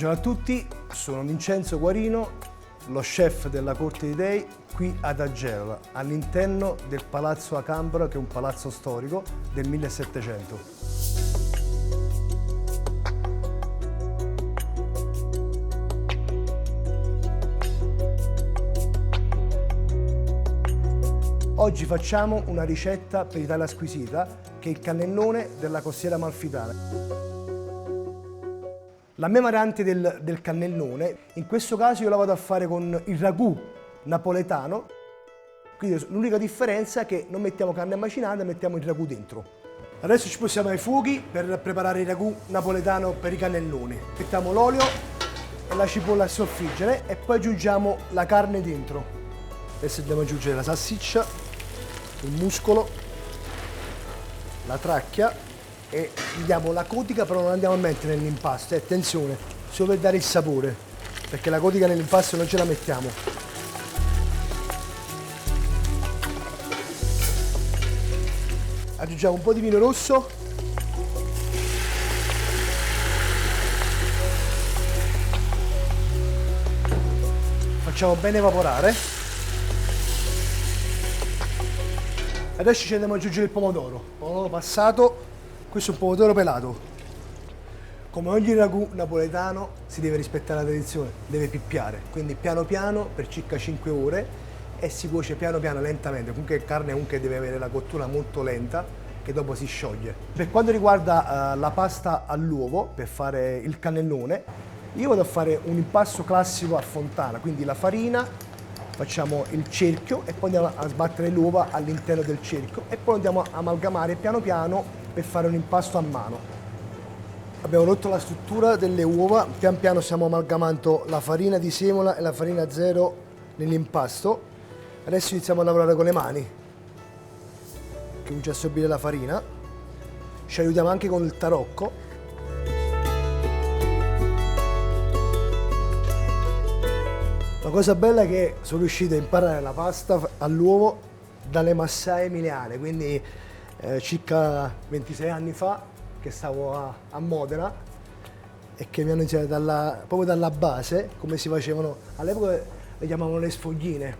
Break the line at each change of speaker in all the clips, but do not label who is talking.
Buongiorno a tutti, sono Vincenzo Guarino, lo chef della Corte dei Dei qui ad Agerola, all'interno del Palazzo Acambra, che è un palazzo storico del 1700. Oggi facciamo una ricetta per l'Italia squisita, che è il cannellone della costiera amalfitana. La mia variante del cannellone, in questo caso io la vado a fare con il ragù napoletano, quindi l'unica differenza è che non mettiamo carne macinata, mettiamo il ragù dentro. Adesso ci possiamo ai fuochi per preparare il ragù napoletano per i cannelloni. Mettiamo l'olio e la cipolla a soffriggere e poi aggiungiamo la carne dentro. Adesso andiamo ad aggiungere la salsiccia, il muscolo, la tracchia e gli diamo la cotica, però non andiamo a mettere nell'impasto, attenzione, solo per dare il sapore, perché la cotica nell'impasto non ce la mettiamo. Aggiungiamo un po' di vino rosso. Facciamo bene evaporare. Adesso ci andiamo ad aggiungere il pomodoro passato. Questo è un pomodoro pelato. Come ogni ragù napoletano si deve rispettare la tradizione, deve pippiare, quindi piano piano per circa 5 ore e si cuoce piano piano, lentamente. Comunque la carne deve avere la cottura molto lenta che dopo si scioglie. Per quanto riguarda la pasta all'uovo, per fare il cannellone, io vado a fare un impasto classico a fontana, quindi la farina, facciamo il cerchio e poi andiamo a sbattere l'uova all'interno del cerchio e poi andiamo a amalgamare piano piano per fare un impasto a mano. Abbiamo rotto la struttura delle uova, pian piano stiamo amalgamando la farina di semola e la farina zero nell'impasto. Adesso iniziamo a lavorare con le mani, che comincia a assorbire la farina. Ci aiutiamo anche con il tarocco. La cosa bella è che sono riuscito a imparare la pasta all'uovo dalle massaie emiliane, quindi circa 26 anni fa che stavo a Modena e che mi hanno insegnato proprio dalla base come si facevano. All'epoca le chiamavano le sfogline,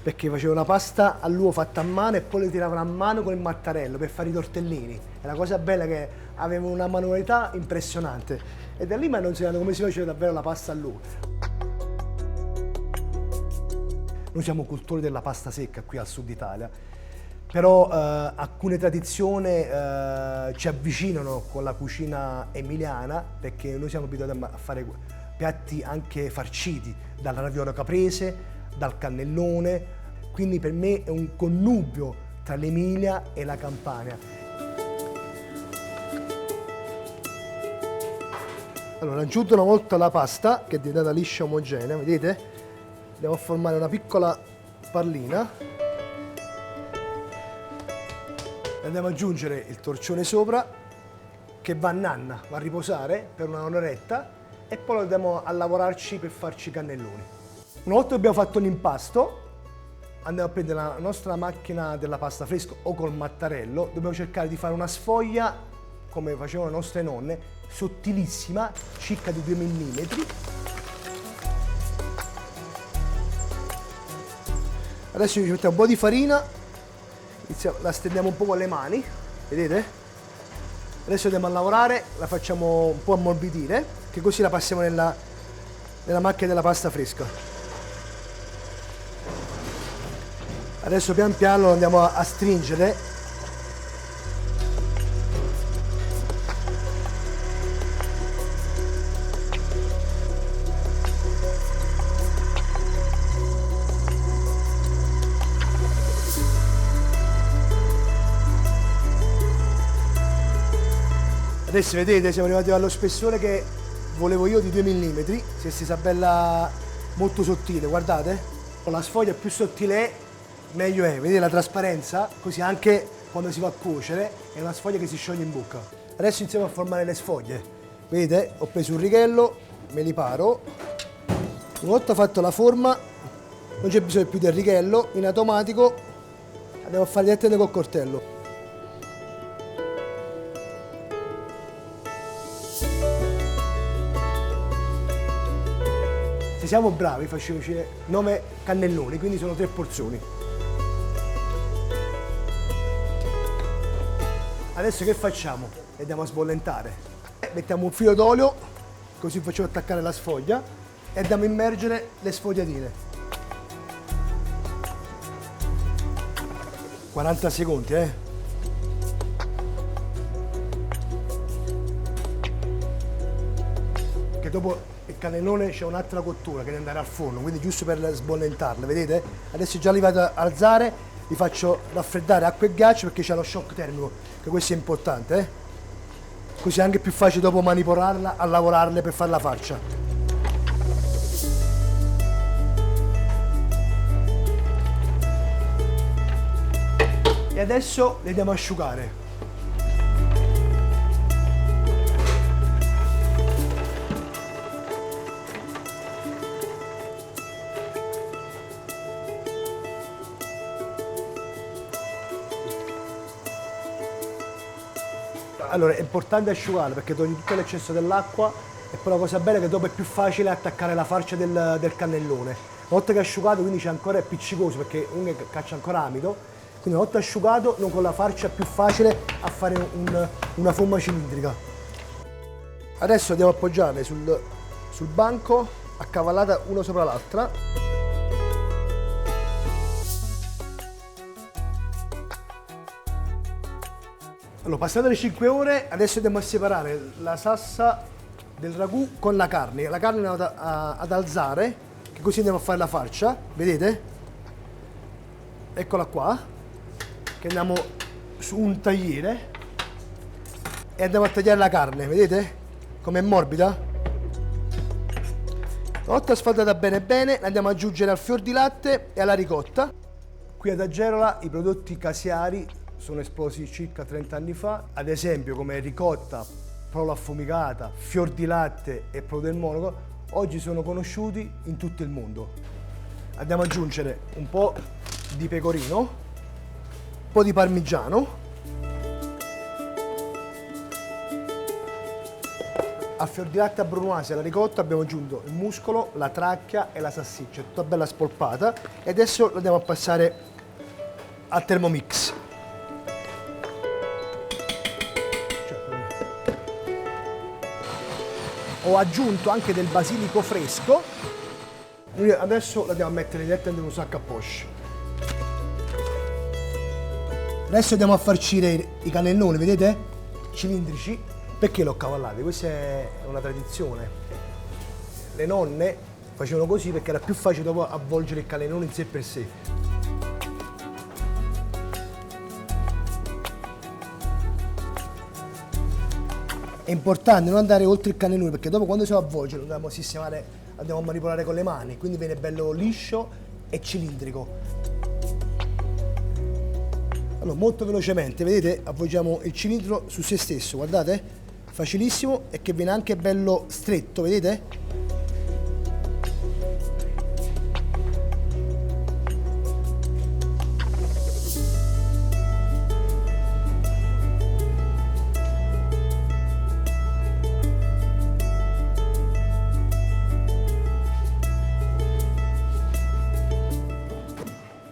perché facevano la pasta all'uovo fatta a mano e poi le tiravano a mano con il mattarello per fare i tortellini. E la cosa bella è che avevano una manualità impressionante e da lì mi hanno insegnato come si faceva davvero la pasta all'uovo. Noi siamo cultori della pasta secca qui al sud Italia, però alcune tradizioni ci avvicinano con la cucina emiliana, perché noi siamo abituati a fare piatti anche farciti, dal raviolo caprese, dal cannellone, quindi per me è un connubio tra l'Emilia e la Campania. Allora, aggiunto una volta la pasta, che è diventata liscia omogenea, vedete? Andiamo a formare una piccola pallina. Andiamo ad aggiungere il torcione sopra, che va a nanna, va a riposare per un'oretta e poi lo andiamo a lavorarci per farci i cannelloni. Una volta che abbiamo fatto l'impasto, andiamo a prendere la nostra macchina della pasta fresca o col mattarello. Dobbiamo cercare di fare una sfoglia, come facevano le nostre nonne, sottilissima, circa di 2 mm. Adesso ci mettiamo un po' di farina. La stendiamo un po' con le mani, vedete? Adesso andiamo a lavorare, la facciamo un po' ammorbidire, che così la passiamo nella macchina della pasta fresca. Adesso pian piano lo andiamo a stringere. Adesso vedete, siamo arrivati allo spessore che volevo io di 2 mm, si è stesa bella molto sottile, guardate. La sfoglia più sottile è, meglio è, vedete la trasparenza? Così anche quando si va a cuocere è una sfoglia che si scioglie in bocca. Adesso iniziamo a formare le sfoglie. Vedete, ho preso un righello, me li paro. Una volta fatto la forma, non c'è bisogno più del righello, in automatico andiamo a fare direttamente col coltello. siamo bravi facciamoci 9 cannelloni, quindi sono 3 porzioni. Adesso che facciamo? Le andiamo a sbollentare. Mettiamo un filo d'olio, così facciamo attaccare la sfoglia e andiamo a immergere le sfogliatine. 40 secondi, Che dopo il cannellone c'è un'altra cottura che deve andare al forno, quindi giusto per sbollentarle, vedete? Adesso già li vado ad alzare, li faccio raffreddare acqua e ghiaccio perché c'è lo shock termico, che questo è importante, Così è anche più facile dopo manipolarla, a lavorarle per fare la farcia. E adesso le andiamo a asciugare. Allora è importante asciugarle perché togli tutto l'eccesso dell'acqua e poi la cosa bella è che dopo è più facile attaccare la farcia del cannellone. Una volta che è asciugato quindi c'è ancora, è appiccicoso perché uno caccia ancora amido, quindi una volta asciugato noi con la farcia è più facile a fare una forma cilindrica. Adesso andiamo a appoggiarle sul banco, accavallata una sopra l'altra. Allora, passate le 5 ore, adesso andiamo a separare la salsa del ragù con la carne. La carne andiamo ad alzare, che così andiamo a fare la farcia, vedete? Eccola qua, che andiamo su un tagliere e andiamo a tagliare la carne, vedete? Com'è morbida? Una volta sfaldata bene bene, la andiamo ad aggiungere al fior di latte e alla ricotta. Qui ad Agerola i prodotti caseari sono esplosi circa 30 anni fa, ad esempio come ricotta, provola affumicata, fior di latte e prodo del monaco, oggi sono conosciuti in tutto il mondo. Andiamo ad aggiungere un po' di pecorino, un po' di parmigiano, al fior di latte a brunoise e alla ricotta abbiamo aggiunto il muscolo, la tracchia e la salsiccia, tutta bella spolpata, e adesso lo andiamo a passare al Thermomix. Ho aggiunto anche del basilico fresco. Adesso la andiamo a mettere direttamente in un sacco a poche. Adesso andiamo a farcire i cannelloni, vedete? Cilindrici. Perché l'ho cavallati? Questa è una tradizione. Le nonne facevano così perché era più facile dopo avvolgere il cannellone in sé per sé. È importante non andare oltre il cannellone perché dopo quando si va a avvolgere lo dobbiamo sistemare, andiamo a manipolare con le mani, quindi viene bello liscio e cilindrico. Allora molto velocemente, vedete, avvolgiamo il cilindro su se stesso, guardate, facilissimo, e che viene anche bello stretto, vedete?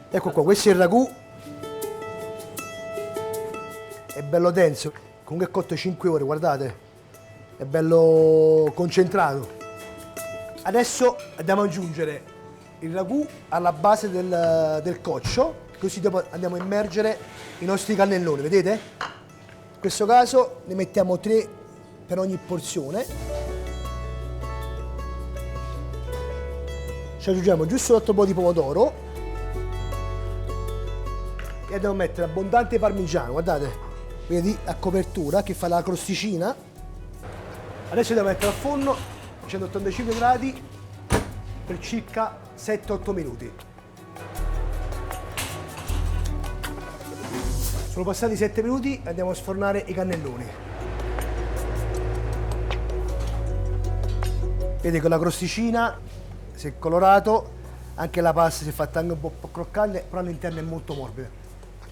Ecco qua, questo è il ragù, è bello denso, comunque è cotto 5 ore, guardate, è bello concentrato. Adesso andiamo ad aggiungere il ragù alla base del coccio, così dopo andiamo a immergere i nostri cannelloni, vedete? In questo caso ne mettiamo 3 per ogni porzione. Ci aggiungiamo giusto l'altro po' di pomodoro. E andiamo a mettere abbondante parmigiano, guardate, vedi, a copertura che fa la crosticina. Adesso andiamo a mettere al forno a 185 gradi per circa 7-8 minuti. Sono passati 7 minuti e andiamo a sfornare i cannelloni. Vedete, con la crosticina si è colorato, anche la pasta si è fatta anche un po' croccante, però all'interno è molto morbida.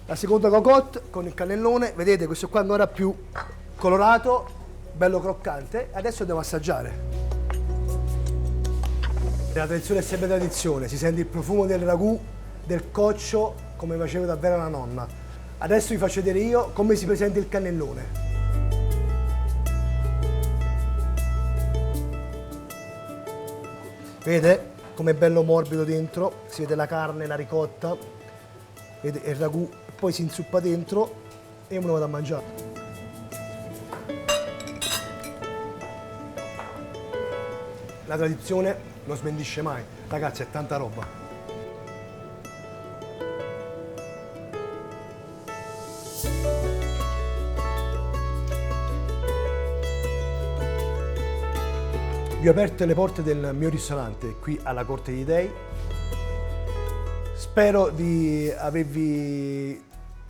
La seconda cocotte con il cannellone, vedete, questo qua è ancora più colorato, bello croccante. Adesso andiamo a assaggiare. La tradizione è sempre tradizione, si sente il profumo del ragù, del coccio, come faceva davvero la nonna. Adesso vi faccio vedere io come si presenta il cannellone. Vedete com'è bello morbido dentro, si vede la carne, la ricotta, vedete il ragù, poi si insuppa dentro e io me lo vado a mangiare. La tradizione non smentisce mai, ragazzi, è tanta roba. Vi ho aperto le porte del mio ristorante qui alla Corte dei Dei. Spero di avervi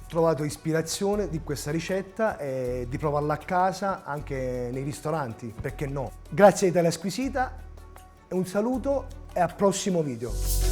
trovato ispirazione di questa ricetta e di provarla a casa anche nei ristoranti, perché no? Grazie a Italia Squisita, un saluto e al prossimo video.